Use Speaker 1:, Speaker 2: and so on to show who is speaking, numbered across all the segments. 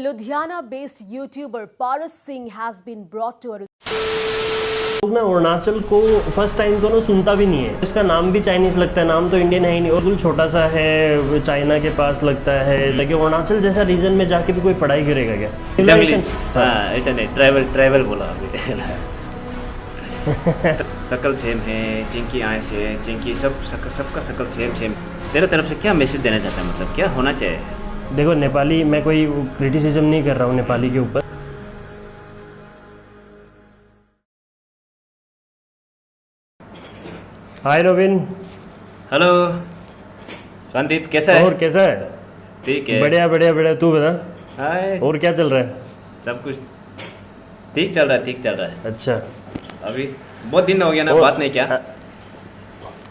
Speaker 1: Ludhiana-based YouTuber Paras Singh has been brought to a
Speaker 2: लोग ना अरुणाचल को फर्स्ट टाइम तो ना सुनता भी नहीं है। इसका नाम भी चाइनीज लगता है, नाम तो इंडियन है ही नहीं और बिल्कुल छोटा सा है, चाइना के पास लगता है। लेकिन अरुणाचल जैसा रीजन में जाके भी कोई पढ़ाई करेगा क्या?
Speaker 3: ऐसा नहीं, ट्रैवल बोला अभी। शकल सेम है, चिंकी आए से चिंकी सबका शकल सेम। तेरे तरफ से क्या मैसेज देना चाहता है, मतलब क्या होना चाहिए?
Speaker 2: देखो नेपाली, मैं कोई क्रिटिसिज्म नहीं कर रहा हूँ नेपाली के ऊपर। हाय रोबिन।
Speaker 3: हेलो संदीप, कैसा है?
Speaker 2: और कैसा है?
Speaker 3: ठीक है,
Speaker 2: बढ़िया। तू बता।
Speaker 3: हाय,
Speaker 2: और क्या चल रहा है?
Speaker 3: सब कुछ ठीक चल रहा है।
Speaker 2: अच्छा,
Speaker 3: अभी बहुत दिन हो गया ना, बात नहीं किया।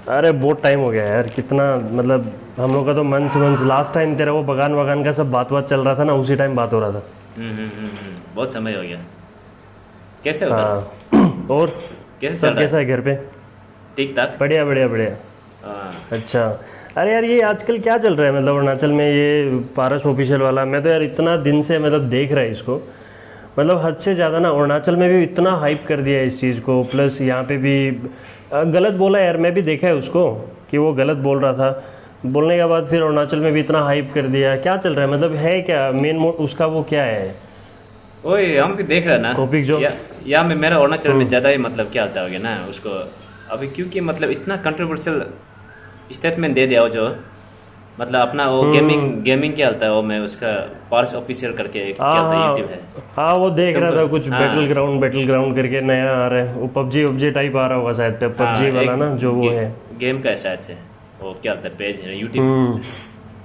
Speaker 2: अरे बहुत टाइम हो गया यार, कितना मतलब हम लोग का तो मंथ्स लास्ट टाइम तेरा वो बगान का सब बात चल रहा था ना, उसी टाइम बात हो रहा था।
Speaker 3: बहुत समय हो गया। कैसे होता?
Speaker 2: हाँ। और
Speaker 3: कैसे
Speaker 2: सब
Speaker 3: चल रहा
Speaker 2: कैसा है घर पे?
Speaker 3: ठीक ठाक।
Speaker 2: बढ़िया।
Speaker 3: हाँ।
Speaker 2: अच्छा, अरे यार ये आजकल क्या चल रहा है मतलब अरुणाचल में, ये पारस ऑफिशियल वाला? मैं तो यार इतना दिन से मतलब देख रहा है इसको, मतलब हद से ज़्यादा ना। अरुणाचल में भी इतना हाइप कर दिया है इस चीज़ को, प्लस यहाँ पे भी गलत बोला यार। मैं भी देखा है उसको कि वो गलत बोल रहा था, बोलने के बाद फिर अरुणाचल में भी इतना हाइप कर दिया। क्या चल रहा है मतलब, है क्या मेन उसका वो क्या है?
Speaker 3: ओए हम भी देख रहे हैं ना
Speaker 2: टॉपिक जो
Speaker 3: या में मेरा अरुणाचल में ज़्यादा ही मतलब क्या होता होगा ना उसको अभी, क्योंकि मतलब इतना कंट्रोवर्शियल स्टेटमेंट दे दिया हो जो मतलब अपना वो गेमिंग क्या होता है वो, मैं उसका पार्स ऑफिशियल करके एक क्या होता है यूट्यूब है।
Speaker 2: हाँ वो देख रहा था कुछ,
Speaker 3: हाँ।
Speaker 2: बैटल ग्राउंड करके नया आ रहा है, वो पबजी टाइप आ रहा होगा शायद, पबजी वाला ना जो वो है
Speaker 3: गेम का शायद से, वो क्या होता है पेज है यूट्यूब,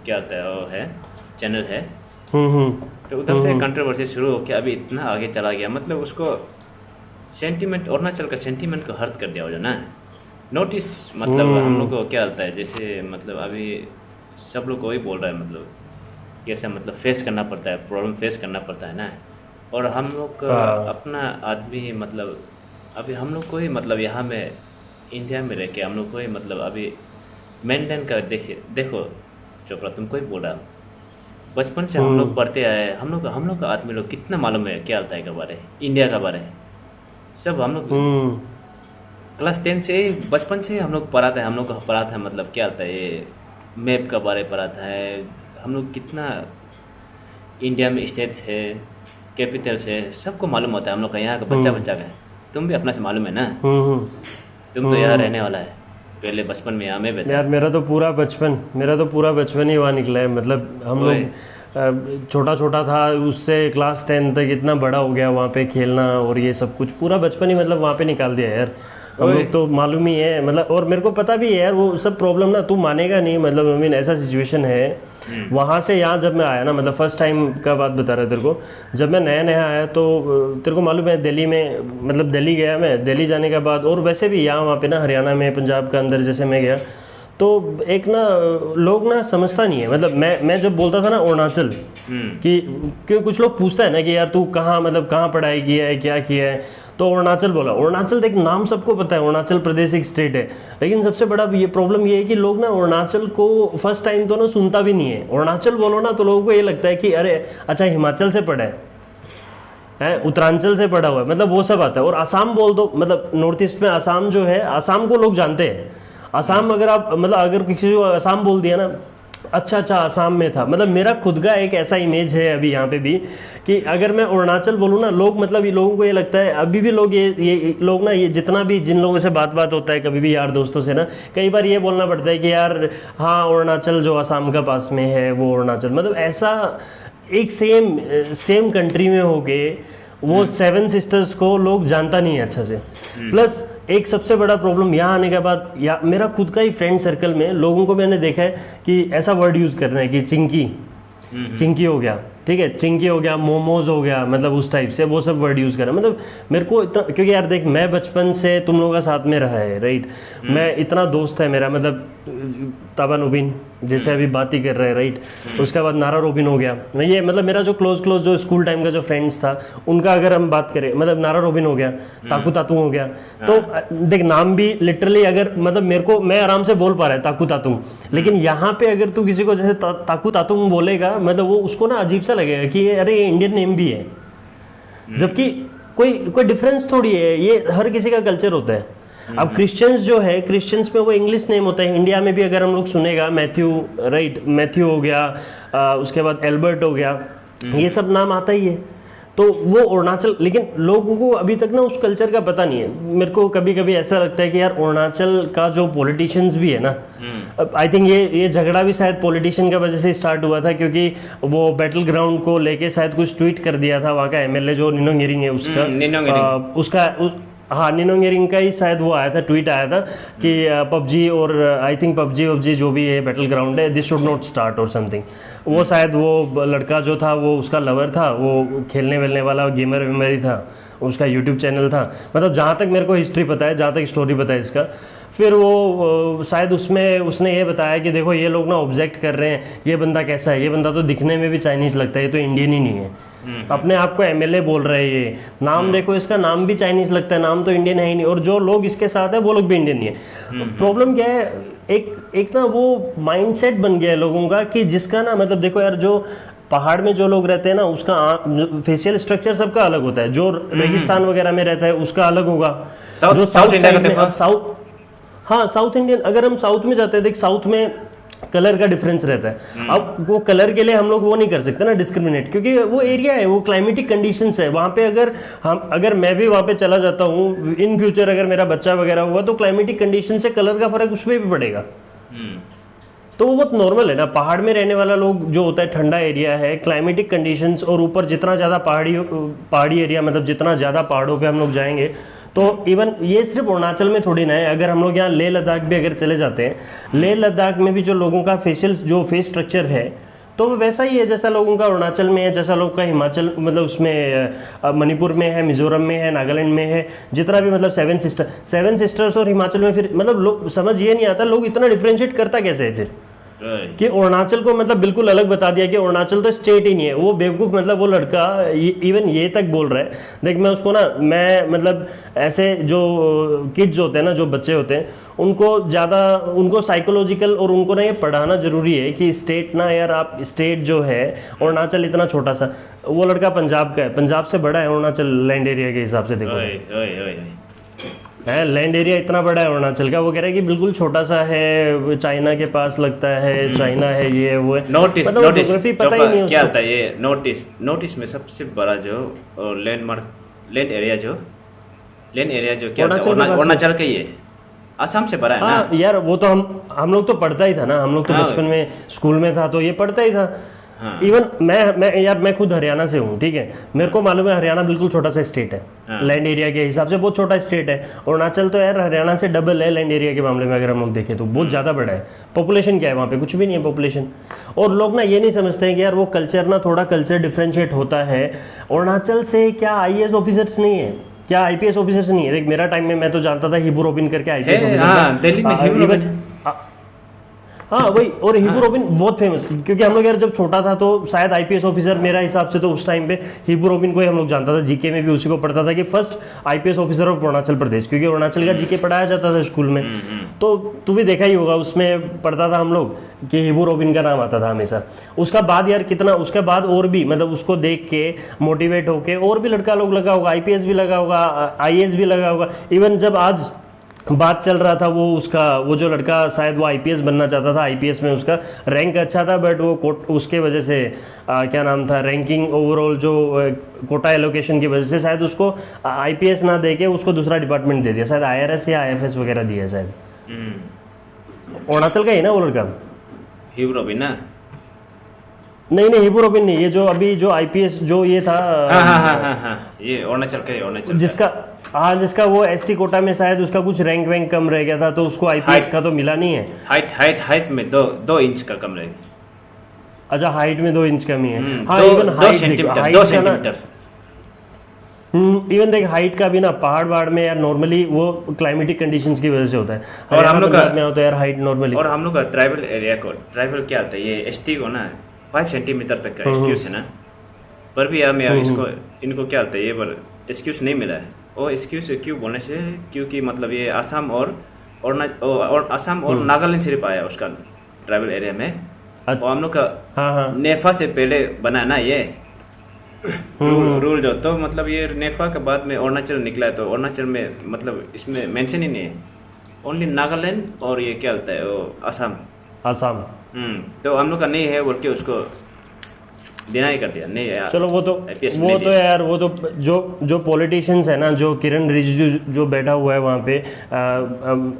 Speaker 3: क्या होता है वो है चैनल है। तो उधर से कंट्रोवर्सी शुरू हो के अभी इतना आगे चला गया, मतलब उसको सेंटीमेंट, अरुणाचल का सेंटीमेंट को हर्ट कर दिया हो जो ना नोटिस। मतलब हम लोग को क्या होता है जैसे मतलब अभी सब लोग को वही बोल रहा है, मतलब कैसे मतलब फेस करना पड़ता है, प्रॉब्लम फेस करना पड़ता है ना। और हम लोग अपना आदमी मतलब अभी हम लोग को ही मतलब यहाँ में इंडिया में रह के हम लोग को ही मतलब अभी मेंटेन कर देखो चोपड़ा, तुमको ही बोल रहा हूँ, बचपन से हम लोग पढ़ते आए, हम लोग का आदमी लोग कितना मालूम है क्या होता है के बारे, इंडिया का बारे सब हम लोग क्लास 10 से बचपन से हम लोग पढ़ाते हैं, हम लोग का पढ़ाता है मतलब क्या होता है ये मैप का बारे पढ़ाता है। हम लोग कितना इंडिया में स्टेट्स है, कैपिटल्स है, सबको मालूम होता है हम लोग का, यहाँ का बच्चा का है। तुम भी अपना से मालूम है ना, तुम तो यहाँ रहने वाला है, पहले बचपन में यहाँ में
Speaker 2: यार। मेरा तो पूरा बचपन ही वहाँ निकला है। मतलब हम लोग छोटा था, उससे क्लास 10 तक इतना बड़ा हो गया वहाँ पे खेलना और ये सब कुछ, पूरा बचपन ही मतलब वहाँ पे निकाल दिया यार। हम लोग तो मालूम ही है मतलब, और मेरे को पता भी है यार वो सब प्रॉब्लम ना, तू मानेगा नहीं मतलब आई मीन ऐसा सिचुएशन है। वहाँ से यहाँ जब मैं आया ना, मतलब फर्स्ट टाइम का बात बता रहा तेरे को, जब मैं नया आया तो तेरे को मालूम है दिल्ली में, मतलब दिल्ली गया मैं, दिल्ली जाने के बाद और वैसे भी यहाँ वहाँ पे ना हरियाणा में पंजाब का अंदर जैसे मैं गया तो एक ना लोग ना समझता नहीं है। मतलब मैं जब बोलता था ना अरुणाचल कि क्यों कुछ लोग पूछता है ना कि यार तू कहाँ मतलब कहाँ पढ़ाई किया है, क्या किया है, तो अरुणाचल बोला। अरुणाचल देख नाम सबको पता है, अरुणाचल प्रदेश एक स्टेट है, लेकिन सबसे बड़ा ये प्रॉब्लम ये है कि लोग ना अरुणाचल को फर्स्ट टाइम तो ना सुनता भी नहीं है। अरुणाचल बोलो ना तो लोगों को ये लगता है कि अरे अच्छा हिमाचल से पढ़ा है, उत्तरांचल से पढ़ा हुआ है, मतलब वो सब आता है। और आसाम बोल दो, मतलब नॉर्थ ईस्ट में आसाम जो है, आसाम को लोग जानते हैं। आसाम अगर आप मतलब अगर किसी को आसाम बोल दिया ना, अच्छा आसाम में था, मतलब मेरा खुद का एक ऐसा इमेज है अभी यहाँ पे भी कि अगर मैं अरुणाचल बोलूँ ना, लोग मतलब लोगों को ये लगता है, अभी भी लोग ये लोग ना, ये जितना भी जिन लोगों से बात होता है कभी भी यार दोस्तों से ना, कई बार ये बोलना पड़ता है कि यार हाँ अरुणाचल जो आसाम का पास में है वो अरुणाचल, मतलब ऐसा एक सेम कंट्री में हो के वो 7 सिस्टर्स को लोग जानता नहीं है अच्छा से। प्लस एक सबसे बड़ा प्रॉब्लम यहाँ आने के बाद, या मेरा खुद का ही फ्रेंड सर्कल में लोगों को मैंने देखा है कि ऐसा वर्ड यूज़ करना है कि चिंकी हो गया, ठीक है, चिंकी हो गया, मोमोज हो गया, मतलब उस टाइप से वो सब वर्ड यूज़ कर रहा है। मतलब मेरे को इतना, क्योंकि यार देख मैं बचपन से तुम लोगों का साथ में रहा है, राइट, मैं इतना दोस्त है मेरा, मतलब ताबा नुबिन जैसे अभी बात ही कर रहे हैं, राइट। उसके बाद नारा रोबिन हो गया। ये मतलब मेरा जो क्लोज जो स्कूल टाइम का जो फ्रेंड्स था उनका अगर हम बात करें, मतलब नारा रोबिन हो गया, ताकू तातुंग हो गया। तो देख नाम भी लिटरली अगर मतलब मेरे को, मैं आराम से बोल पा रहा है ताकू तातुंग, लेकिन यहाँ पे अगर तू किसी को जैसे ताकू तातुंग बोलेगा, मतलब वो उसको ना अजीब सा लगेगा कि अरे ये इंडियन नेम भी है, जबकि कोई डिफरेंस थोड़ी है, ये हर किसी का कल्चर होता है। अब क्रिश्चियंस जो है, क्रिश्चियंस में वो इंग्लिश नेम होता है। इंडिया में भी अगर हम लोग सुनेगा मैथ्यू, राइट, मैथ्यू हो गया, उसके बाद एल्बर्ट हो गया, ये सब नाम आता ही है। तो वो अरुणाचल, लेकिन लोगों को अभी तक ना उस कल्चर का पता नहीं है। मेरे को कभी कभी ऐसा लगता है कि यार अरुणाचल का जो पॉलिटिशियंस भी है ना, आई थिंक ये झगड़ा भी शायद पॉलिटिशियन की वजह से स्टार्ट हुआ था, क्योंकि वो बैटल ग्राउंड को लेके शायद कुछ ट्वीट कर दिया था वहाँ का एमएलए जो निनोंग इरिंग है हाँ, निनोंग इरिंग का ही शायद वो आया था, ट्वीट आया था कि पबजी और आई थिंक पबजी जो भी है बैटल ग्राउंड है, दिस शुड नॉट स्टार्ट और समथिंग। वो शायद वो लड़का जो था वो उसका लवर था, वो खेलने वेलने वाला गेमर वेमर ही था, उसका यूट्यूब चैनल था। मतलब जहाँ तक मेरे को हिस्ट्री पता है, जहाँ तक स्टोरी पता है इसका, फिर वो शायद उसमें उसने ये बताया कि देखो ये लोग ना ऑब्जेक्ट कर रहे हैं, ये बंदा कैसा है, ये बंदा तो दिखने में भी चाइनीज़ लगता है, ये तो इंडियन ही नहीं है। अपने आप को एमएलए बोल रहे हैं, ये नाम देखो, इसका नाम भी चाइनीज लगता है, नाम तो इंडियन है ही नहीं, और जो लोग इसके साथ है वो लोग भी इंडियन नहीं है। प्रॉब्लम क्या है, एक ना वो माइंडसेट बन गया है लोगों का कि जिसका ना मतलब देखो यार, जो पहाड़ में जो लोग रहते हैं ना उसका फेशियल स्ट्रक्चर सबका अलग होता है, जो रेगिस्तान वगैरह में रहता है उसका अलग होगा, जो साउथ इंडिया में, अब साउथ इंडियन अगर हम साउथ में जाते हैं, देख साउथ में कलर का डिफरेंस रहता है। अब वो कलर के लिए हम लोग वो नहीं कर सकते ना डिस्क्रिमिनेट, क्योंकि वो एरिया है, वो क्लाइमेटिक कंडीशंस है वहाँ पे। अगर मैं भी वहाँ पे चला जाता हूँ इन फ्यूचर, अगर मेरा बच्चा वगैरह हुआ, तो क्लाइमेटिक कंडीशन से कलर का फर्क उसमें भी पड़ेगा। तो वो बहुत नॉर्मल है ना। पहाड़ में रहने वाला लोग जो होता है, ठंडा एरिया है, क्लाइमेटिक कंडीशंस, और ऊपर जितना ज़्यादा पहाड़ी एरिया, मतलब जितना ज़्यादा पहाड़ों पे हम लोग जाएंगे, तो इवन ये सिर्फ अरुणाचल में थोड़ी ना है, अगर हम लोग यहाँ लेह लद्दाख भी अगर चले जाते हैं, लेह लद्दाख में भी जो लोगों का फेस स्ट्रक्चर है तो वो वैसा ही है जैसा लोगों का अरुणाचल में है, जैसा लोगों का हिमाचल, मतलब उसमें मणिपुर में है, मिजोरम में है, नागालैंड में है, जितना भी मतलब सेवन सिस्टर्स और हिमाचल में। फिर मतलब लोग समझ ये नहीं आता, लोग इतना डिफ्रेंशिएट करता कैसे है फिर कि अरुणाचल को मतलब बिल्कुल अलग बता दिया कि अरुणाचल तो स्टेट ही नहीं है। वो बेवकूफ़, मतलब वो लड़का इवन ये तक बोल रहा है, देख मैं उसको ना, मैं मतलब ऐसे जो किड्स होते हैं ना, जो बच्चे होते हैं, उनको साइकोलॉजिकल और उनको ना ये पढ़ाना जरूरी है कि स्टेट ना यार, आप स्टेट जो है, अरुणाचल इतना छोटा सा, वो लड़का पंजाब का है, पंजाब से बड़ा है अरुणाचल लैंड एरिया के हिसाब से, देखो है लैंड एरिया इतना बड़ा है अरुणाचल का, वो कह रहा है कि बिल्कुल छोटा सा है, चाइना के पास लगता है, चाइना है, ये वो है।
Speaker 3: नोटिस
Speaker 2: पता ही नहीं
Speaker 3: क्या होता है ये नोटिस में सबसे बड़ा जो लैंड एरिया जो क्या अरुणाचल का ही है, असम से बड़ा है ना।
Speaker 2: यार वो तो हम लोग तो पढ़ता ही था ना, हम लोग तो बचपन में स्कूल में था तो ये पढ़ता ही था। इवन मैं खुद हरियाणा से हूँ, ठीक है, मेरे को मालूम है हरियाणा बिल्कुल छोटा सा स्टेट है, लैंड एरिया के हिसाब से बहुत छोटा स्टेट है। अरुणाचल तो यार हरियाणा से डबल है लैंड एरिया के मामले में, अगर हम लोग देखें तो बहुत ज़्यादा बड़ा है। पॉपुलेशन क्या है वहाँ पे, कुछ भी नहीं है पॉपुलेशन। और लोग ना ये नहीं समझते हैं कि यार वो कल्चर ना, थोड़ा कल्चर डिफ्रेंशिएट होता है। अरुणाचल से क्या IAS ऑफिसर्स नहीं है, क्या IPS ऑफिसर्स नहीं है? देख मेरा टाइम में मैं तो जानता था हिबू रोबिन करके IPS ऑफिसर,
Speaker 3: दिल्ली में हिबू रोबिन,
Speaker 2: हाँ वही। और हिबू रोबिन बहुत फेमस, क्योंकि हम लोग यार जब छोटा था तो शायद IPS ऑफिसर, मेरा हिसाब से तो उस टाइम पे हिबू रोबिन को ही हम लोग जानता था, जीके में भी उसी को पढ़ता था कि first IPS officer of Arunachal Pradesh, क्योंकि अरुणाचल का जीके पढ़ाया जाता था स्कूल में। तो तू भी देखा ही होगा, उसमें पढ़ता था हम लोग कि हिबू रोबिन का नाम आता था हमेशा। उसका बाद यार कितना, उसके बाद और भी मतलब उसको देख के मोटिवेट होके और भी लड़का लोग लगा होगा, IPS भी लगा होगा, IAS भी लगा होगा। इवन जब आज बात चल रहा था वो जो लड़का शायद वो IPS बनना चाहता था, IPS में उसका रैंक अच्छा था, बट वो उसके वजह से क्या नाम था, रैंकिंग ओवरऑल जो कोटा एलोकेशन की वजह से शायद उसको IPS ना देके उसको दूसरा डिपार्टमेंट दे दिया, शायद IRS या IFS वगैरह दिया शायद। अरुणाचल का ही ना वो लड़का,
Speaker 3: हिबू रोबिन ना?
Speaker 2: नहीं हिबू रोबिन नहीं, ये जो अभी जो IPS जो ये था,
Speaker 3: ये अरुणाचल का,
Speaker 2: जिसका वो ST कोटा में शायद उसका कुछ रैंक वैंक कम रह गया था, तो उसको IPS का तो मिला नहीं है।
Speaker 3: हाइट में 2 इंच का कम रहेगा।
Speaker 2: अच्छा, हाइट में 2 इंच कमी है। हाँ,
Speaker 3: 2 सेंटीमीटर
Speaker 2: इवन देख हाइट का भी ना पहाड़ में यार नॉर्मली वो क्लाइमेटिक कंडीशंस की वजह से होता है।
Speaker 3: और हम लोग का
Speaker 2: में होता है यार हाइट नॉर्मली।
Speaker 3: और हम लोग का ट्राइबल एरिया को ट्राइबल क्या होता है, ये एसटी को ना 5 सेंटीमीटर तक का एक्सक्यूज है ना, पर भी हमें इसको इनको क्या होता है ये पर एक्सक्यूज नहीं मिला है। वो एक्सक्यूज क्यों बोलने से, क्योंकि मतलब ये आसाम और आसाम और नागालैंड सिर्फ आया उसका ट्राइबल एरिया में। और हम लोग का नेफा से पहले बना ना ये रूल जो, तो मतलब ये नेफा के बाद में अरुणाचल निकला है, तो अरुणाचल में मतलब इसमें मेंशन ही नहीं है, ओनली नागालैंड और ये क्या होता है वो आसाम। तो हम लोग का नहीं है बोल के उसको देना ही कर दिया, नहीं यार।
Speaker 2: चलो वो तो यार वो तो जो पॉलिटिशियंस है ना, जो किरण रिजिजू जो बैठा हुआ है वहाँ पे,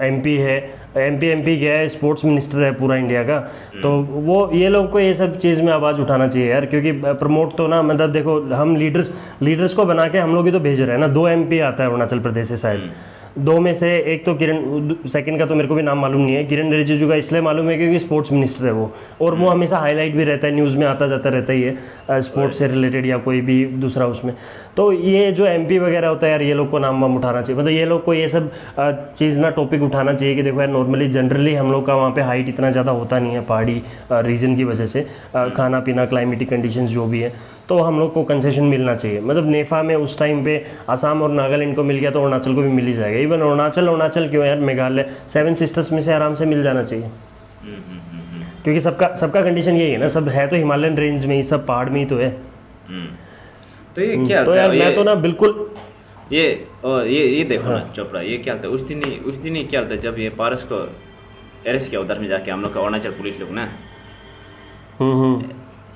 Speaker 2: एमपी है, एमपी क्या है, स्पोर्ट्स मिनिस्टर है पूरा इंडिया का, तो वो ये लोग को ये सब चीज़ में आवाज़ उठाना चाहिए यार, क्योंकि प्रमोट तो ना मतलब देखो हम लीडर्स को बना के हम लोग ही तो भेज रहे हैं ना। 2 MP आता है अरुणाचल प्रदेश से शायद, 2 में से एक तो सेकंड का तो मेरे को भी नाम मालूम नहीं है। किरण रिजिजू का इसलिए मालूम है क्योंकि स्पोर्ट्स मिनिस्टर है वो, और वो हमेशा हाईलाइट भी रहता है, न्यूज़ में आता जाता रहता ही है स्पोर्ट्स से रिलेटेड या कोई भी दूसरा उसमें। तो ये जो MP वगैरह होता है यार, ये लोग को नाम वाम उठाना चाहिए, मतलब ये लोग को ये सब चीज़ ना टॉपिक उठाना चाहिए कि देखो यार नॉर्मली जनरली हम लोग का वहाँ पे हाइट इतना ज़्यादा होता नहीं है पहाड़ी रीजन की वजह से, खाना पीना क्लाइमेटिक कंडीशंस जो भी है, तो हम लोग को कंसेशन मिलना चाहिए। मतलब नेफा में उस टाइम पे आसाम और नागालैंड को मिल गया तो अरुणाचल को भी मिल ही जाएगा। इवन अरुणाचल क्यों यार, मेघालय 7 सिस्टर्स में से आराम से मिल जाना चाहिए, क्योंकि सबका कंडीशन यही है ना, सब है तो हिमालयन रेंज में ही, सब पहाड़ में ही तो है।
Speaker 3: तो ये क्या
Speaker 2: तो यार मैं तो ना बिल्कुल
Speaker 3: ये देखो ना चोपड़ा, ये क्या होता है उस दिन ही क्या होता है जब ये पारस को अरेस्ट किया उधर में जाके हम लोग का अरुणाचल पुलिस लोग ना,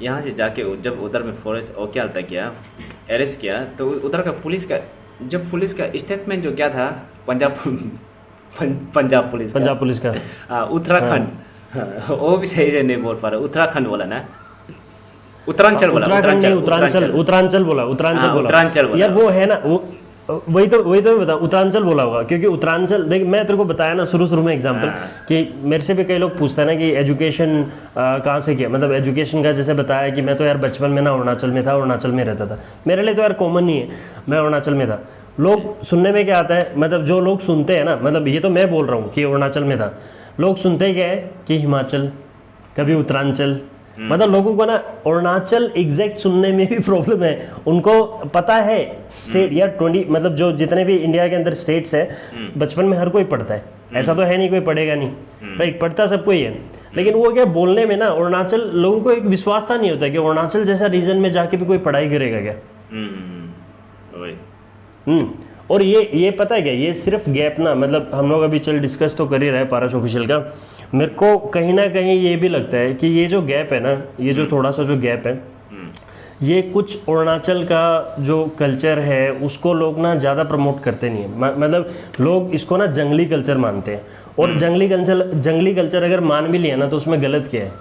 Speaker 3: यहाँ से जाके जब उधर में फॉरेस्ट और क्या होता है क्या अरेस्ट किया, तो उधर का पुलिस का स्टेटमेंट जो क्या था, पंजाब पुलिस का उत्तराखंड वो भी सही से नहीं बोल पा रहा, उत्तराखंड बोला ना, उत्तरांचल बोला यार, वो है ना वही तो बता, उत्तरांचल बोला होगा, क्योंकि उत्तरांचल देख मैं तेरे को बताया ना शुरू में एग्जांपल कि मेरे से भी कई लोग पूछते हैं ना कि एजुकेशन कहाँ से किया, मतलब एजुकेशन का जैसे बताया कि मैं तो यार बचपन में ना अरुणाचल में था, अरुणाचल में रहता था, मेरे लिए तो यार कॉमन ही है, मैं अरुणाचल में था। लोग सुनने में क्या आता है, मतलब जो लोग सुनते हैं ना, मतलब ये तो मैं बोल रहा हूँ कि अरुणाचल में था, लोग सुनते क्या है कि हिमाचल, कभी उत्तरांचल, मतलब लोगों को ना अरुणाचल एग्जैक्ट सुनने में भी प्रॉब्लम है। उनको पता है स्टेट या 20 मतलब जो जितने भी इंडिया के अंदर स्टेट्स है, बचपन में हर कोई पढ़ता है, ऐसा तो है नहीं कोई पढ़ेगा नहीं, राइट, पढ़ता सबको ही है, लेकिन वो क्या बोलने में ना अरुणाचल, लोगों को एक विश्वास सा नहीं होता कि अरुणाचल जैसा रीजन में जाके भी कोई पढ़ाई करेगा क्या। और ये पता है क्या, ये सिर्फ गैप ना, मतलब हम लोग अभी चल डिस्कस तो कर ही रहे पारस ऑफिशियल का, मेरे को कहीं ना कहीं ये भी लगता है कि ये जो गैप है ना, ये जो थोड़ा सा जो गैप है, ये कुछ अरुणाचल का जो कल्चर है उसको लोग ना ज़्यादा प्रमोट करते नहीं है, मतलब लोग इसको ना जंगली कल्चर मानते हैं, और जंगली कल्चर अगर मान भी लिया ना तो उसमें गलत क्या है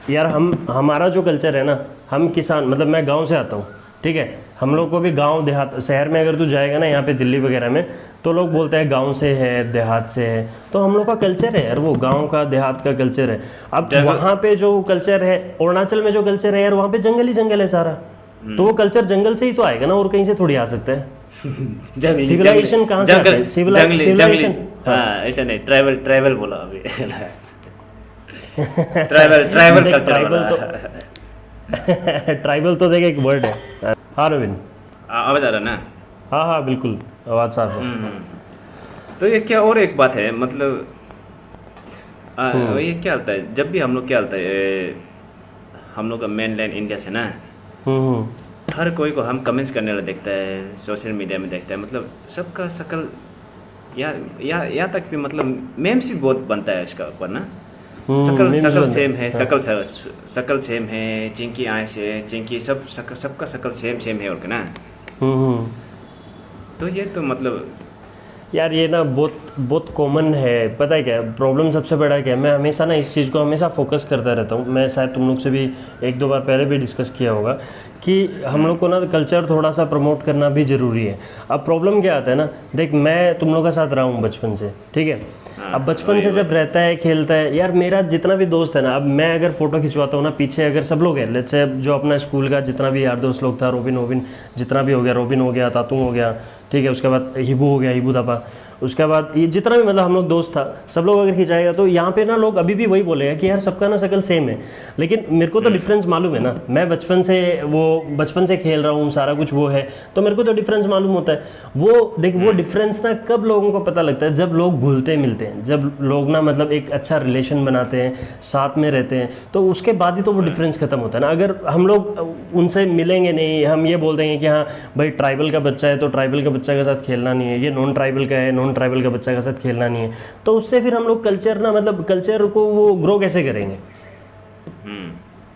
Speaker 3: यार। हमारा जो कल्चर है ना, हम किसान, मतलब मैं गाँव से आता हूँ, ठीक है, हम लोग को भी गांव देहात, शहर में अगर तू जाएगा ना यहाँ पे दिल्ली वगैरह में, तो लोग बोलते हैं गांव से है, देहात से है, तो हम लोग का कल्चर है यार, वो गांव का देहात का कल्चर है। अब वहाँ पे जो कल्चर है, अरुणाचल में जो कल्चर है यार, वहाँ पे जंगल ही जंगल है सारा, तो वो कल्चर जंगल से ही तो आएगा ना, और कहीं से थोड़ी आ सकता है। सिविलाइजेशन कहाँ से आता है? सिविलाइजेशन ऐसा नहीं, ट्राइबल बोला अभी ट्राइबल कल्चर,
Speaker 2: ट्राइबल तो देख एक वर्ड है। हाँ रविन,
Speaker 3: आवाज आ रहा ना?
Speaker 2: हाँ बिल्कुल, आवाज साफ है।
Speaker 3: तो ये क्या और एक बात है, मतलब ये क्या होता है जब भी हम लोग क्या होता है, हम लोग का मेन लैंड इंडिया से ना, हर कोई को हम कमेंट्स करने वाला देखता है, सोशल मीडिया में देखता है, मतलब सबका शकल या तक भी मतलब मेम्स भी बहुत बनता है इसका ऊपर ना, शकल सेम है, शकल सेम है, चिंकी आँख से चिंकी, सबका शकल सेम है, और क्या ना। तो ये तो मतलब
Speaker 2: यार ये ना बहुत कॉमन है। पता है क्या प्रॉब्लम सबसे बड़ा क्या है, मैं हमेशा ना इस चीज़ को हमेशा फोकस करता रहता हूँ, मैं शायद तुम लोग से भी 1-2 बार पहले भी डिस्कस किया होगा कि हम लोग को ना कल्चर थोड़ा सा प्रमोट करना भी ज़रूरी है। अब प्रॉब्लम क्या आता है ना, देख मैं तुम लोग के साथ रहा हूँ बचपन से, ठीक है। अब बचपन से जब रहता है खेलता है यार, मेरा जितना भी दोस्त है ना, अब मैं अगर फोटो खिंचवाता हूँ ना, पीछे अगर सब लोग हैं, लेट्स से जो अपना स्कूल का जितना भी यार दोस्त लोग था, रोबिन जितना भी हो गया, रोबिन हो गया, तातुंग हो गया, ठीक है, उसके बाद हिबू हो गया, हिबू थापा, उसके बाद ये जितना भी मतलब हम लोग दोस्त था, सब लोग अगर खिंचाएगा तो यहाँ पे ना लोग अभी भी वही बोलेगा कि यार सबका ना शक्ल सेम है। लेकिन मेरे को तो डिफरेंस मालूम है ना, मैं बचपन से खेल रहा हूँ, सारा कुछ वो है, तो मेरे को तो डिफरेंस मालूम होता है। वो देख, वो डिफरेंस ना कब लोगों को पता लगता है, जब लोग घुलते मिलते हैं, जब लोग ना मतलब एक अच्छा रिलेशन बनाते हैं, साथ में रहते हैं, तो उसके बाद ही तो वो डिफरेंस खत्म होता है ना। अगर हम लोग उनसे मिलेंगे नहीं, हम ये बोल देंगे कि हाँ भाई ट्राइबल का बच्चा है तो ट्राइबल के बच्चा के साथ खेलना नहीं है, ये नॉन ट्राइबल का है, नॉन ट्राइबल का बच्चा के साथ खेलना नहीं है, तो उससे फिर हम लोग कल्चर ना मतलब कल्चर को वो ग्रो कैसे करेंगे?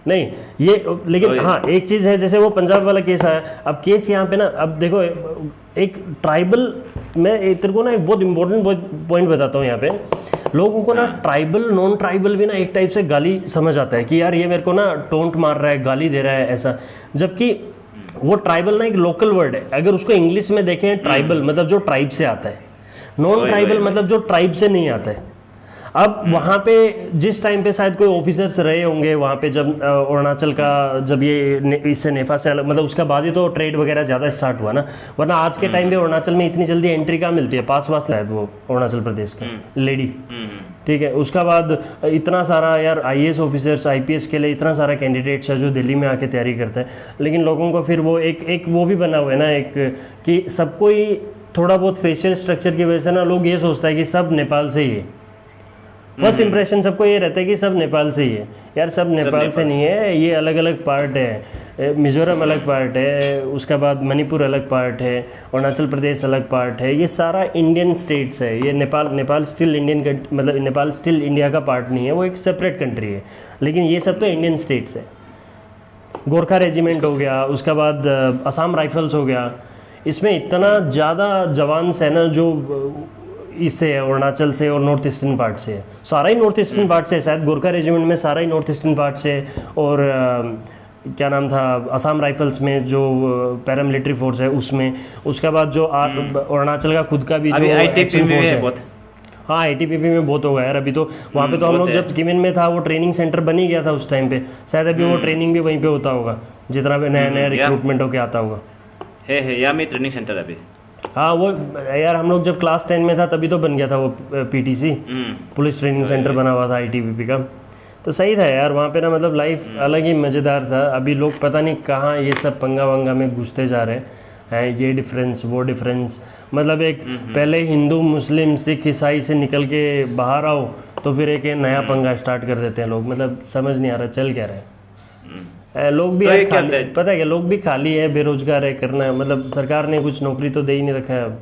Speaker 2: नहीं ये, लेकिन हाँ एक चीज़ है, जैसे वो पंजाब वाला केस आया, अब केस यहाँ पे ना, अब देखो एक ट्राइबल, मैं तेरे को ना एक बहुत इंपॉर्टेंट पॉइंट बताता हूँ यहाँ पे। लोगों को ना ट्राइबल नॉन ट्राइबल भी ना एक टाइप से गाली समझ आता है कि यार ये मेरे को ना टोंट मार रहा है, गाली दे रहा है ऐसा, जबकि वो ट्राइबल ना एक लोकल वर्ड है। अगर उसको इंग्लिश में देखें, ट्राइबल मतलब जो ट्राइब से आता है, नॉन ट्राइबल मतलब जो ट्राइब से नहीं आता है। अब वहाँ पे जिस टाइम पे शायद कोई ऑफिसर्स रहे होंगे वहाँ पे, जब अरुणाचल का जब ये इससे नेफा से अलग, मतलब उसका बाद ही तो ट्रेड वगैरह ज़्यादा स्टार्ट हुआ ना, वरना आज के टाइम पे अरुणाचल में इतनी जल्दी एंट्री कहाँ मिलती है, पास शायद वो अरुणाचल प्रदेश का लेडी, ठीक है। उसका बाद इतना सारा यार IAS ऑफिसर्स, IPS के लिए इतना सारा कैंडिडेट्स है जो दिल्ली में आके तैयारी करता है, लेकिन लोगों को फिर वो एक वो भी बना हुआ है ना, एक कि सबको ही थोड़ा बहुत फेशियल स्ट्रक्चर की वजह से ना लोग ये सोचता है कि सब नेपाल से ही है। फर्स्ट इंप्रेशन सबको ये रहता है कि सब नेपाल से ही है। यार सब नेपाल से नहीं है, ये अलग अलग पार्ट है, मिजोरम अलग पार्ट है, उसके बाद मणिपुर अलग पार्ट है, अरुणाचल प्रदेश अलग पार्ट है, ये सारा इंडियन स्टेट्स है। ये नेपाल स्टिल इंडियन, मतलब नेपाल स्टिल इंडिया का पार्ट नहीं है, वो एक सेपरेट कंट्री है, लेकिन ये सब तो इंडियन स्टेट्स है। गोरखा रेजिमेंट हो गया, उसके बाद असम राइफल्स हो गया, इसमें इतना ज़्यादा जवान सेना जो इससे है, अरुणाचल से और नॉर्थ ईस्टर्न पार्ट से है, सारा ही नॉर्थ ईस्टर्न पार्ट से है। शायद गोरखा रेजिमेंट में सारा ही नॉर्थ ईस्टर्न पार्ट से है, और क्या नाम था, असम राइफल्स में जो पैरामिलिट्री फोर्स है उसमें, उसके बाद जो अरुणाचल का खुद का भी जो एक्शन फोर्स है। हाँ ITBP में बहुत हो गया यार अभी तो, वहाँ पे तो हम लोग जब किमिन में था वो ट्रेनिंग सेंटर बन ही गया था उस टाइम पे, शायद अभी वो ट्रेनिंग भी वहीं पे होता होगा, जितना भी नया रिक्रूटमेंट होके आता होगा।
Speaker 3: है या में ट्रेनिंग सेंटर अभी।
Speaker 2: हाँ वो यार हम लोग जब क्लास 10 में था तभी तो बन गया था वो PTC, पुलिस ट्रेनिंग सेंटर बना हुआ था ITBP का, तो सही था यार वहाँ पे ना, मतलब लाइफ अलग ही मज़ेदार था। अभी लोग पता नहीं कहाँ ये सब पंगा वंगा में घुसते जा रहे हैं, ये डिफरेंस वो डिफरेंस, मतलब एक पहले हिंदू मुस्लिम सिख ईसाई से निकल के बाहर आओ तो फिर एक नया पंगा स्टार्ट कर देते हैं लोग, मतलब समझ नहीं आ रहा चल क्या रहा है। लोग भी तो खाली, पता है क्या, लोग भी खाली है, बेरोजगार है, करना है, मतलब सरकार ने कुछ नौकरी तो दे ही नहीं रखा है। अब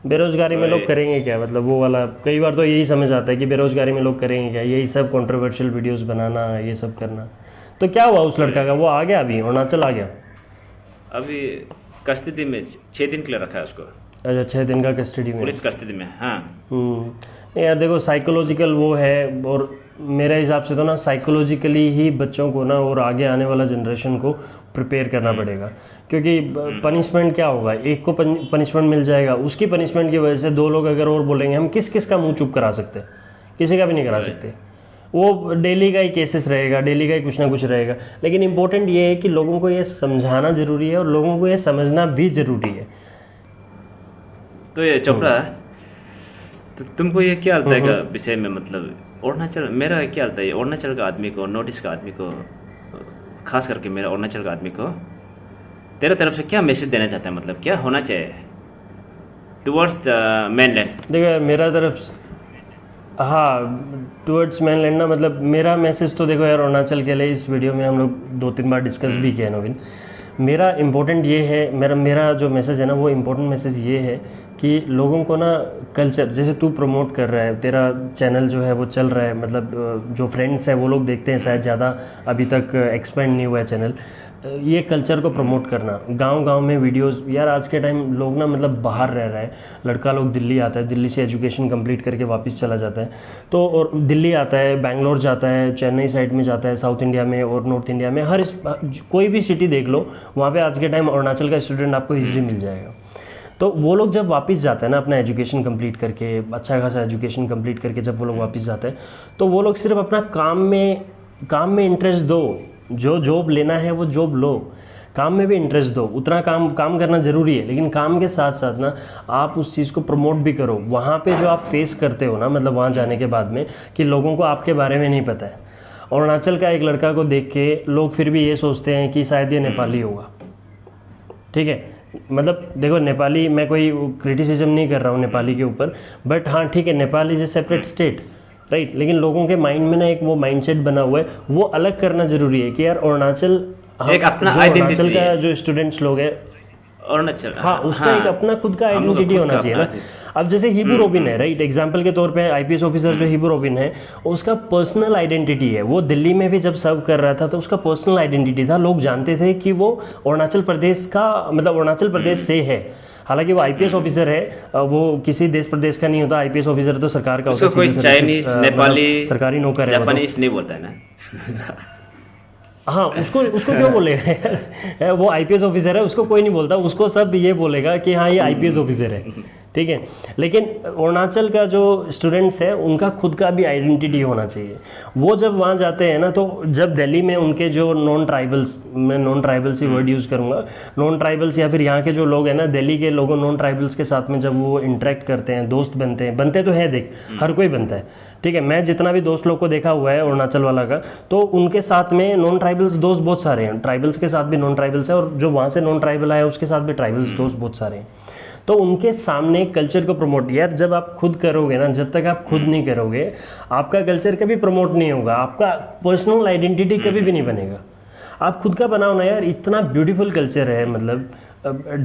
Speaker 2: बेरोजगारी में लोग करेंगे क्या, मतलब वो वाला कई बार तो यही समझ आता है कि बेरोजगारी में लोग करेंगे क्या, यही सब कंट्रोवर्शियल वीडियोस बनाना, ये सब करना। तो क्या हुआ उस लड़का का, वो आ गया अभी अरुणाचल आ गया,
Speaker 3: अभी कस्टडी में 6 दिन के लिए रखा है उसको।
Speaker 2: अच्छा 6 दिन का कस्टडी में,
Speaker 3: पुलिस कस्टडी में। हाँ
Speaker 2: यार देखो साइकोलॉजिकल वो है, और मेरे हिसाब से तो ना साइकोलॉजिकली ही बच्चों को ना और आगे आने वाला जनरेशन को प्रिपेयर करना पड़ेगा, क्योंकि पनिशमेंट क्या होगा, एक को पनिशमेंट मिल जाएगा, उसकी पनिशमेंट की वजह से 2 लोग अगर और बोलेंगे, हम किस किस का मुंह चुप करा सकते हैं, किसी का भी नहीं करा सकते। वो डेली का ही केसेस रहेगा, डेली का ही कुछ ना कुछ रहेगा, लेकिन इम्पोर्टेंट ये है कि लोगों को ये समझाना ज़रूरी है और लोगों को ये समझना भी ज़रूरी है।
Speaker 3: तो ये चोपड़ा, तो तुमको ये क्या लगता है विषय में, मतलब अरुणाचल, मेरा क्या लगता है अरुणाचल का आदमी को, नॉर्थ ईस्ट का आदमी को, खास करके मेरा अरुणाचल का आदमी को तेरे तरफ से क्या मैसेज देना चाहता है, मतलब क्या होना चाहिए टुवर्ड्स मेनलैंड?
Speaker 2: देखो मेरा तरफ, हाँ टुवर्ड्स मेनलैंड ना, मतलब मेरा मैसेज तो देखो यार अरुणाचल के लिए इस वीडियो में हम लोग 2-3 बार डिस्कस भी किया नवीन। मेरा इम्पोर्टेंट ये है, मेरा जो मैसेज है ना, वो इम्पोर्टेंट मैसेज ये है कि लोगों को ना कल्चर, जैसे तू प्रमोट कर रहा है, तेरा चैनल जो है वो चल रहा है, मतलब जो फ्रेंड्स हैं वो लोग देखते हैं, शायद ज़्यादा अभी तक एक्सपेंड नहीं हुआ है चैनल, ये कल्चर को प्रमोट करना, गांव-गांव में वीडियोस। यार आज के टाइम लोग ना मतलब बाहर रह रहा है, लड़का लोग दिल्ली आता है, दिल्ली से एजुकेशन कंप्लीट करके वापस चला जाता है, तो और दिल्ली आता है, बैंगलोर जाता है, चेन्नई साइड में जाता है, साउथ इंडिया में और नॉर्थ इंडिया में, कोई भी सिटी देख लो, वहाँ पे आज के टाइम अरुणाचल का स्टूडेंट आपको ईजिली मिल जाएगा। तो वो लोग जब वापस जाते हैं ना अपना एजुकेशन कंप्लीट करके, अच्छा खासा एजुकेशन कंप्लीट करके जब वो लोग वापस जाते हैं, तो वो लोग सिर्फ अपना काम में इंटरेस्ट दो, जो जॉब लेना है वो जॉब लो, काम में भी इंटरेस्ट दो, उतना काम करना ज़रूरी है, लेकिन काम के साथ साथ ना आप उस चीज़ को प्रमोट भी करो। वहाँ पे जो आप फेस करते हो ना, मतलब वहाँ जाने के बाद में, कि लोगों को आपके बारे में नहीं पता है। अरुणाचल का एक लड़का को देख के लोग फिर भी ये सोचते हैं कि शायद ये नेपाली होगा, ठीक है। मतलब देखो, नेपाली, मैं कोई क्रिटिसिज्म नहीं कर रहा हूँ नेपाली के ऊपर, बट हाँ ठीक है, Nepal is a separate state, right. लेकिन लोगों के माइंड में ना एक वो माइंडसेट बना हुआ है, वो अलग करना जरूरी है कि यार अरुणाचल,
Speaker 3: एक अपना
Speaker 2: अरुणाचल का जो स्टूडेंट्स लोग हैं,
Speaker 3: अरुणाचल,
Speaker 2: हाँ उसका एक अपना खुद का आइडेंटिटी होना चाहिए ना। अब जैसे हिबू रोबिन है, राइट, एग्जाम्पल के तौर पे आईपीएस ऑफिसर जो हिबू रोबिन है, उसका पर्सनल आइडेंटिटी है। वो दिल्ली में भी जब सर्व कर रहा था तो उसका पर्सनल आइडेंटिटी था, लोग जानते थे कि वो अरुणाचल प्रदेश का, मतलब अरुणाचल प्रदेश से है। हालांकि वो आईपीएस ऑफिसर है, वो किसी देश प्रदेश का नहीं होता। आईपीएस ऑफिसर तो सरकार का होता है,
Speaker 3: कोई चाइनीज, नेपाली,
Speaker 2: सरकारी नौकर है,
Speaker 3: जापानीज नहीं बोलता है ना।
Speaker 2: हाँ, उसको क्यों बोलेगा वो आईपीएस ऑफिसर है, उसको कोई नहीं बोलता, उसको सब ये बोलेगा कि हाँ ये आईपीएस ऑफिसर है, ठीक है। लेकिन अरुणाचल का जो स्टूडेंट्स है उनका खुद का भी आइडेंटिटी होना चाहिए। वो जब वहाँ जाते हैं ना, तो जब दिल्ली में उनके जो नॉन ट्राइबल्स, मैं नॉन ट्राइबल्स ही वर्ड यूज़ करूँगा, नॉन ट्राइबल्स या फिर यहाँ के जो लोग हैं ना, दिल्ली के लोगों नॉन ट्राइबल्स के साथ में जब वो इंटरेक्ट करते हैं, दोस्त बनते तो है, देख हर कोई बनता है, ठीक है। मैं जितना भी दोस्त लोग को देखा हुआ है अरुणाचल वाला का, तो उनके साथ में नॉन ट्राइबल्स दोस्त बहुत सारे हैं, ट्राइबल्स के साथ भी नॉन ट्राइबल्स है, और जो वहाँ से नॉन ट्राइबल आए उसके साथ भी ट्राइबल्स दोस्त बहुत सारे हैं। तो उनके सामने कल्चर को प्रमोट, यार जब आप खुद करोगे ना, जब तक आप खुद नहीं करोगे आपका कल्चर कभी प्रमोट नहीं होगा, आपका पर्सनल आइडेंटिटी कभी भी नहीं बनेगा। आप खुद का बनाओ ना यार, इतना ब्यूटीफुल कल्चर है, मतलब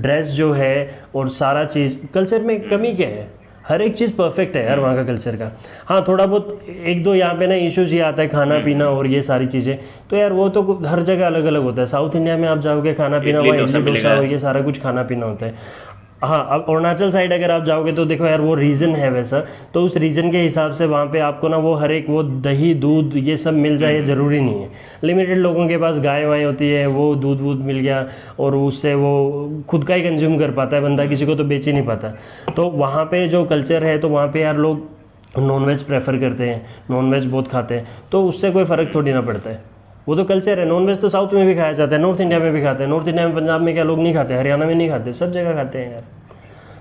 Speaker 2: ड्रेस जो है और सारा चीज़, कल्चर में कमी क्या है, हर एक चीज़ परफेक्ट है यार वहाँ का कल्चर का। हाँ थोड़ा बहुत एक दो यहाँ पे ना इश्यूज ये आता है, खाना पीना और ये सारी चीज़ें, तो यार वो तो हर जगह अलग अलग होता है। साउथ इंडिया में आप जाओगे खाना पीना, वहाँ इडली डोसा और ये सारा कुछ खाना पीना होता है। हाँ, अब अरुणाचल साइड अगर आप जाओगे तो देखो यार, वो रीजन है वैसा, तो उस रीजन के हिसाब से वहाँ पे आपको ना वो हर एक वो दही दूध ये सब मिल जाए, ज़रूरी नहीं है। लिमिटेड लोगों के पास गाय वाय होती है, वो दूध वूध मिल गया और उससे वो खुद का ही कंज्यूम कर पाता है बंदा, किसी को तो बेच ही नहीं पाता। तो वहाँ पे जो कल्चर है, तो वहाँ पे यार लोग नॉनवेज प्रेफर करते हैं, नॉनवेज बहुत खाते हैं, तो उससे कोई फ़र्क थोड़ी ना पड़ता है, वो तो कल्चर है। नॉनवेज तो साउथ में भी खाया जाता है, नॉर्थ इंडिया में भी खाते हैं, नॉर्थ इंडिया में पंजाब में क्या लोग नहीं खाते, हरियाणा में नहीं खाते, सब जगह खाते हैं यार।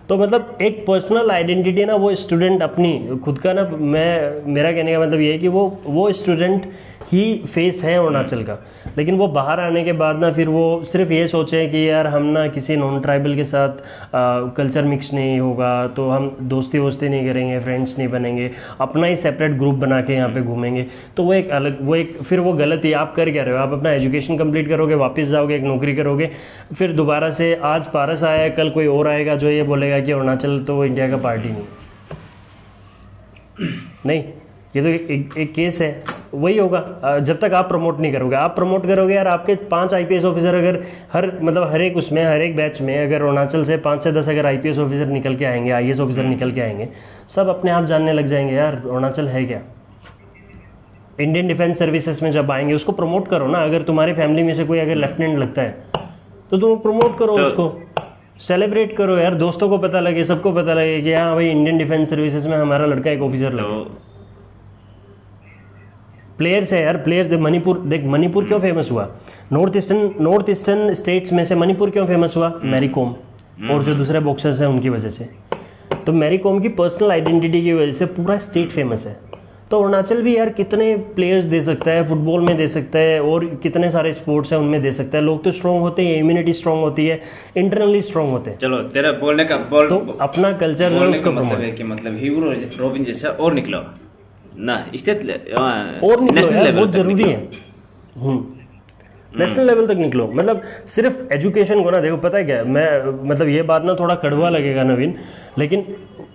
Speaker 2: तो मतलब एक पर्सनल आइडेंटिटी ना, वो स्टूडेंट अपनी खुद का ना, मेरा कहने का मतलब ये है कि वो स्टूडेंट ही फेस है अरुणाचल का। लेकिन वो बाहर आने के बाद ना फिर वो सिर्फ ये सोचे कि यार हम ना किसी नॉन ट्राइबल के साथ कल्चर मिक्स नहीं होगा, तो हम दोस्ती वोस्ती नहीं करेंगे, फ्रेंड्स नहीं बनेंगे, अपना ही सेपरेट ग्रुप बना के यहाँ पे घूमेंगे, तो वो एक अलग, फिर वो गलत ही। आप कर क्या रहे हो, आप अपना एजुकेशन कंप्लीट करोगे, वापस जाओगे, एक नौकरी करोगे, फिर दोबारा से आज पारस आया है, कल कोई और आएगा जो ये बोलेगा कि अरुणाचल तो इंडिया का पार्टी नहीं। ये तो एक केस है, वही होगा जब तक आप प्रमोट नहीं करोगे। आप प्रमोट करोगे यार, आपके 5 आईपीएस ऑफिसर अगर हर एक उसमें, हर एक बैच में अगर अरुणाचल से 5 से 10 अगर आईपीएस ऑफिसर निकल के आएंगे, आईएएस ऑफिसर निकल के आएंगे, सब अपने आप जानने लग जाएंगे यार अरुणाचल है क्या। इंडियन डिफेंस सर्विसेज में जब आएंगे, उसको प्रमोट करो ना। अगर तुम्हारी फैमिली में से कोई अगर लेफ्टिनेंट लगता है तो तुम प्रमोट करो, उसको सेलिब्रेट करो यार, दोस्तों को पता लगे, सबको पता लगे कि हाँ भाई इंडियन डिफेंस सर्विसेज में हमारा लड़का एक ऑफिसर लगा। प्लेयर्स है यार, प्लेयर्स। देख मणिपुर क्यों फेमस हुआ, नॉर्थ ईस्टर्न स्टेट्स में से मणिपुर क्यों फेमस हुआ, मैरी कॉम और जो दूसरे बॉक्सर्स हैं उनकी वजह से। तो मैरी कॉम की पर्सनल आइडेंटिटी की वजह से पूरा स्टेट फेमस है। तो अरुणाचल भी यार कितने प्लेयर्स दे सकता है, फुटबॉल में दे सकता है और कितने सारे स्पोर्ट्स हैं उनमें दे सकता है। लोग तो स्ट्रॉन्ग होते हैं, इम्यूनिटी स्ट्रॉन्ग होती है, इंटरनली स्ट्रॉन्ग होते हैं।
Speaker 3: चलो तेरा बोलने का
Speaker 2: तो अपना कल्चर
Speaker 3: बोलने का मतलब है कि मतलब हिबू रोबिन जैसा और निकलो ना, स्टेट
Speaker 2: और निकलो यार, बहुत जरूरी है। नेशनल लेवल तक निकलो। मतलब सिर्फ एजुकेशन को ना देखो, पता है क्या, मैं मतलब ये बात ना थोड़ा कड़वा लगेगा नवीन, लेकिन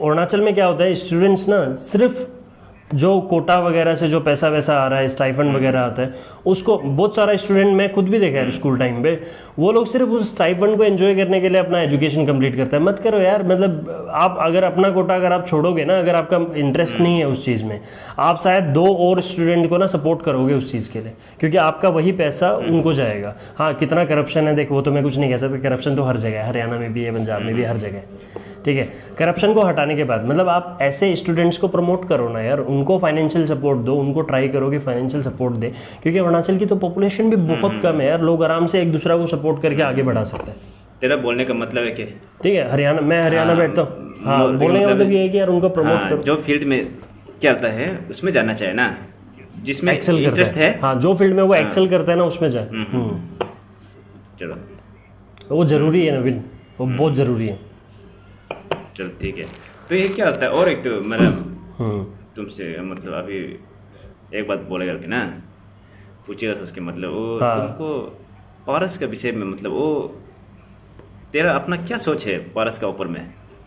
Speaker 2: अरुणाचल में क्या होता है, स्टूडेंट्स ना सिर्फ जो कोटा वगैरह से जो पैसा वैसा आ रहा है, स्टाइफंड वगैरह आता है, उसको बहुत सारा स्टूडेंट, मैं खुद भी देखा है स्कूल टाइम पे, वो लोग सिर्फ उस स्टाइफंड को एंजॉय करने के लिए अपना एजुकेशन कंप्लीट करता है। मत करो यार, मतलब आप अगर अपना कोटा अगर आप छोड़ोगे ना, अगर आपका इंटरेस्ट नहीं है उस चीज़ में, आप शायद 2 और स्टूडेंट को ना सपोर्ट करोगे उस चीज़ के लिए, क्योंकि आपका वही पैसा उनको जाएगा। हाँ, कितना करप्शन है देखो, वो तो मैं कुछ नहीं कह सकता, करप्शन तो हर जगह है, हरियाणा में भी है, पंजाब में भी है, हर जगह है, ठीक है। करप्शन को हटाने के बाद मतलब आप ऐसे स्टूडेंट्स को प्रमोट करो ना यार, उनको फाइनेंशियल सपोर्ट दो, उनको ट्राई करो कि फाइनेंशियल सपोर्ट दे, क्योंकि अरुणाचल की तो पॉपुलेशन भी बहुत कम है यार, लोग आराम से एक दूसरा को सपोर्ट करके आगे बढ़ा सकते हैं।
Speaker 3: तेरा बोलने का मतलब है कि
Speaker 2: ठीक है, हरियाणा, मैं हरियाणा बैठता हूँ, हाँ, बोलने का मतलब ये है कि यार उनको प्रमोट करो,
Speaker 3: जो फील्ड में क्या होता है उसमें जाना चाहिए ना, जिसमें
Speaker 2: एक्सेल
Speaker 3: इंटरेस्ट है।
Speaker 2: हाँ, जो फील्ड में वो एक्सेल करता है ना, उसमें जाए।
Speaker 3: चलो,
Speaker 2: वो जरूरी है नवीन, वो बहुत जरूरी है।
Speaker 3: चलो ठीक है। तो ये क्या होता है, और एक तो मेरा तुमसे मतलब अभी एक बात बोले करके ना पूछेगा था उसके मतलब वो तुमको पारस के विषय में, मतलब वो तेरा अपना क्या सोच है पारस का ऊपर में?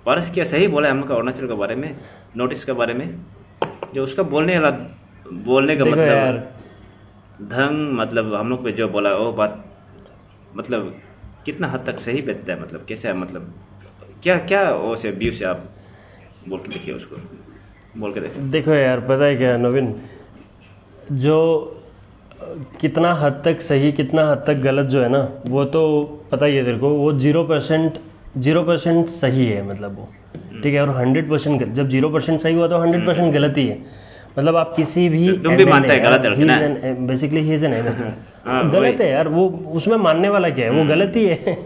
Speaker 3: पारस क्या सही बोला है हमको अरुणाचल के बारे में, नोटिस के बारे में, जो उसका बोलने का मतलब ढंग, मतलब हम लोग पे जो बोला वो बात, मतलब कितना हद तक सही बैठता है, मतलब कैसे है, मतलब क्या क्या वो से व्यू से आप बोल के देखिए उसको, बोल के देखिए।
Speaker 2: देखो यार, पता है क्या नवीन, जो कितना हद तक सही कितना हद तक गलत जो है ना, वो तो पता ही है तेरे को, वो 0% सही है, मतलब वो ठीक है, और 100% जब 0% सही हुआ तो 100% गलत ही है। मतलब आप किसी भी,
Speaker 3: तुम भी मानते हैं गलत है,
Speaker 2: basically he is an MLA, गलत है यार वो, उसमें मानने वाला क्या है, वो गलत ही है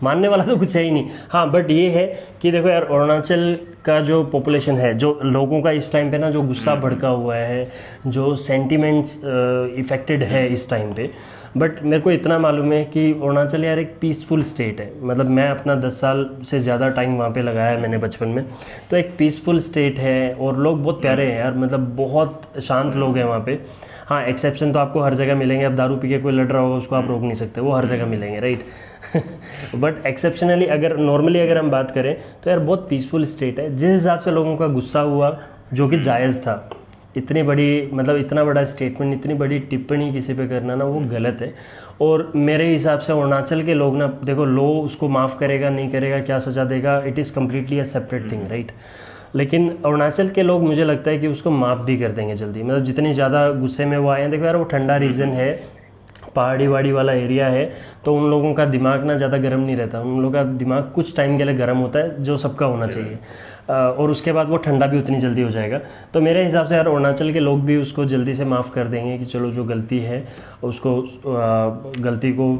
Speaker 2: मानने वाला तो कुछ है ही नहीं। हाँ, बट ये है कि देखो यार, अरुणाचल का जो पॉपुलेशन है, जो लोगों का इस टाइम पे ना जो गुस्सा भड़का हुआ है, जो सेंटिमेंट्स इफेक्टेड है इस टाइम पे, बट मेरे को इतना मालूम है कि अरुणाचल यार एक पीसफुल स्टेट है। मतलब मैं अपना 10 साल से ज़्यादा टाइम वहाँ पे लगाया है मैंने बचपन में, तो एक पीसफुल स्टेट है और लोग बहुत प्यारे हैं यार, मतलब बहुत शांत लोग हैं वहाँ पे। हाँ, एक्सेप्शन तो आपको हर जगह मिलेंगे, अब दारू पी के कोई लड़ रहा होगा उसको आप रोक नहीं सकते, वो हर जगह मिलेंगे, राइट बट एक्सेप्शनली अगर नॉर्मली अगर हम बात करें तो यार बहुत पीसफुल स्टेट है। जिस हिसाब से लोगों का गुस्सा हुआ, जो कि जायज़ था, इतनी बड़ी मतलब इतना बड़ा स्टेटमेंट, इतनी बड़ी टिप्पणी किसी पे करना ना, वो गलत है। और मेरे हिसाब से अरुणाचल के लोग ना, देखो लो उसको माफ़ करेगा नहीं करेगा, क्या सज़ा देगा, it is completely a separate thing, right. लेकिन अरुणाचल के लोग मुझे लगता है कि उसको माफ़ भी कर देंगे जल्दी, मतलब जितनी ज़्यादा गुस्से में वो आए हैं। देखो यार, वो ठंडा रीजन है, पहाड़ी वाड़ी वाला एरिया है, तो उन लोगों का दिमाग ना ज़्यादा गर्म नहीं रहता, उन लोगों का दिमाग कुछ टाइम के लिए गर्म होता है, जो सबका होना चाहिए, और उसके बाद वो ठंडा भी उतनी जल्दी हो जाएगा। तो मेरे हिसाब से यार अरुणाचल के लोग भी उसको जल्दी से माफ़ कर देंगे कि चलो जो गलती है उसको, गलती को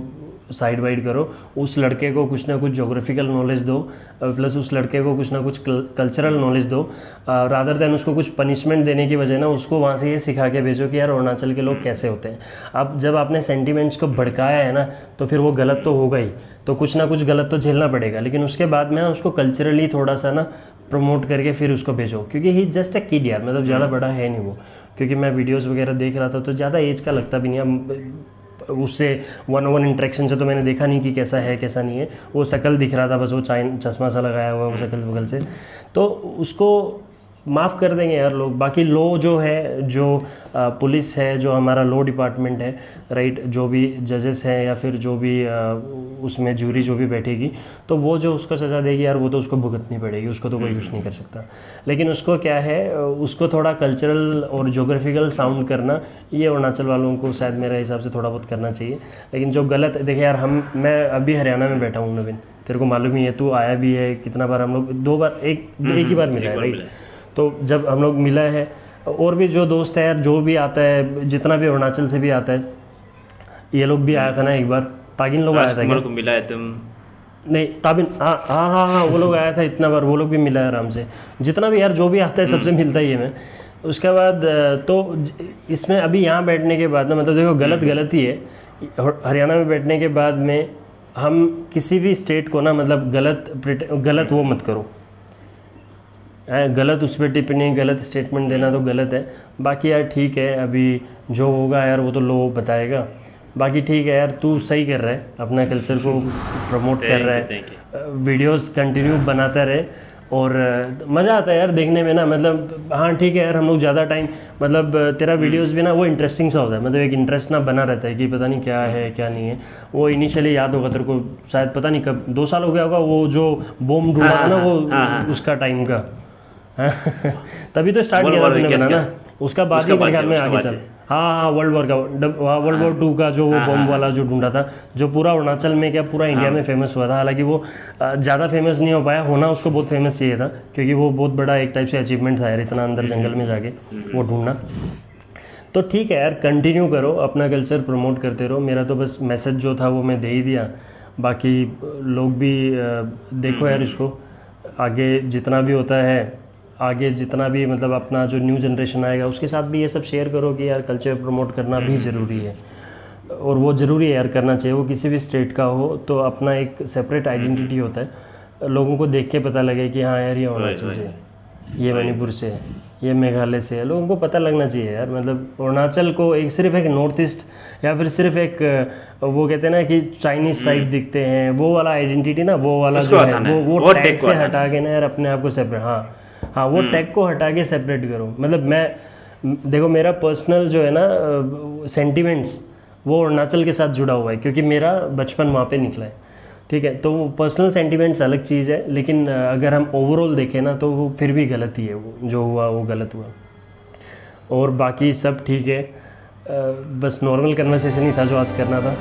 Speaker 2: साइड वाइड करो, उस लड़के को कुछ ना कुछ जोग्राफिकल नॉलेज दो, प्लस उस लड़के को कुछ ना कुछ कल्चरल नॉलेज दो, रादर देन उसको कुछ पनिशमेंट देने की वजह ना उसको वहाँ से ये सिखा के भेजो कि यार अरुणाचल के लोग कैसे होते हैं। अब जब आपने सेंटिमेंट्स को भड़काया है ना, तो फिर वो गलत तो होगा ही, तो कुछ ना कुछ गलत तो झेलना पड़ेगा, लेकिन उसके बाद में ना उसको कल्चरली थोड़ा सा ना प्रमोट करके फिर उसको भेजो, क्योंकि ही जस्ट अ किड यार, मतलब ज़्यादा बड़ा है नहीं वो, क्योंकि मैं वीडियोस वगैरह देख रहा था तो ज़्यादा एज का लगता भी नहीं। अब उससे 1-on-1 इंटरेक्शन से तो मैंने देखा नहीं कि कैसा है कैसा नहीं है, वो शक्ल दिख रहा था बस, वो चश्मा सा लगाया हुआ है वो शक्ल बगल से, तो उसको माफ़ कर देंगे यार लोग। बाकी लो जो है, जो पुलिस है, जो हमारा लॉ डिपार्टमेंट है, राइट, जो भी जजेस हैं या फिर जो भी उसमें जूरी जो भी बैठेगी, तो वो जो उसको सज़ा देगी यार, वो तो उसको भुगतनी पड़ेगी, उसको तो कोई कुछ नहीं कर सकता। लेकिन उसको क्या है, उसको थोड़ा कल्चरल और जोग्राफिकल साउंड करना, ये अरुणाचल वालों को शायद मेरे हिसाब से थोड़ा बहुत करना चाहिए। लेकिन जो गलत है, देखिए यार, मैं अभी हरियाणा में बैठा हूँ नवीन, तेरे को मालूम ही है, तू आया भी है कितना बार, हम लोग 2 बार, एक ही बार मिला है, राइट। तो जब हम लोग मिला है, और भी जो दोस्त है यार, जो भी आता है, जितना भी अरुणाचल से भी आता है, ये लोग भी आया था ना एक बार, तागिन लोग आया था क्या?
Speaker 3: को मिला है तुम?
Speaker 2: नहीं, ताबिन, हाँ, वो लोग आया था इतना बार, वो लोग भी मिला है आराम से, जितना भी यार जो भी आता है सबसे मिलता ही है मैं। उसके बाद तो इसमें अभी यहाँ बैठने के बाद ना, मतलब देखो गलत ही है, हरियाणा में बैठने के बाद में हम किसी भी स्टेट को ना, मतलब गलत वो मत करो, गलत उस पर टिप्पणी, गलत स्टेटमेंट देना तो गलत है। बाकी यार ठीक है, अभी जो होगा यार वो तो लोग बताएगा। बाकी ठीक है यार, तू सही कर रहा है, अपना कल्चर को प्रमोट कर रहा है, वीडियोस कंटिन्यू बनाता रहे, और मज़ा आता है यार देखने में ना, मतलब हाँ ठीक है यार, हम लोग ज़्यादा टाइम मतलब तेरा वीडियोस भी ना वो इंटरेस्टिंग सा होता है, मतलब एक इंटरेस्ट ना बना रहता है कि पता नहीं क्या है क्या नहीं है। वो इनिशियली याद होगा तेरे को, शायद पता नहीं कब 2 साल हो गया होगा, वो जो बॉम्ब ढूंढा था ना वो उसका टाइम का तभी तो स्टार्ट किया था तूने बनाना, उसका बाद ही मेरे ख्याल में आगे चल। हाँ, वर्ल्ड वॉर 2 का जो वो बॉम्ब वाला जो ढूंढा था, जो पूरा अरुणाचल में क्या पूरा इंडिया में फेमस हुआ था। हालांकि वो ज़्यादा फेमस नहीं हो पाया, होना उसको बहुत फेमस चाहिए था, क्योंकि वो बहुत बड़ा एक टाइप से अचीवमेंट था यार, इतना अंदर जंगल में जाके वो ढूंढना। तो ठीक है यार, कंटिन्यू करो, अपना कल्चर प्रमोट करते रहो। मेरा तो बस मैसेज जो था वो मैं दे ही दिया, बाकी लोग भी देखो यार इसको, आगे जितना भी होता है, आगे जितना भी मतलब अपना जो न्यू जनरेशन आएगा उसके साथ भी ये सब शेयर करो कि यार कल्चर प्रमोट करना भी ज़रूरी है, और वो ज़रूरी है यार, करना चाहिए। वो किसी भी स्टेट का हो तो अपना एक सेपरेट आइडेंटिटी होता है, लोगों को देख के पता लगे कि हाँ यार ये अरुणाचल से है, ये मणिपुर से है, ये मेघालय से है, लोगों को पता लगना चाहिए यार। मतलब अरुणाचल को एक सिर्फ एक नॉर्थ ईस्ट या फिर सिर्फ एक वो कहते हैं ना कि चाइनीज टाइप दिखते हैं, वो वाला आइडेंटिटी ना, वो वाला जो है वो टैग से हटा के ना यार अपने आप को सेपरेट, हाँ वो टैग को हटा के सेपरेट करो। मतलब मैं देखो, मेरा पर्सनल जो है ना सेंटिमेंट्स वो अरुणाचल के साथ जुड़ा हुआ है, क्योंकि मेरा बचपन वहाँ पे निकला है, ठीक है। तो पर्सनल सेंटिमेंट्स अलग चीज़ है, लेकिन अगर हम ओवरऑल देखें ना तो वो फिर भी गलत ही है, वो जो हुआ वो गलत हुआ। और बाकी सब ठीक है, बस नॉर्मल कन्वर्सेशन ही था जो आज करना था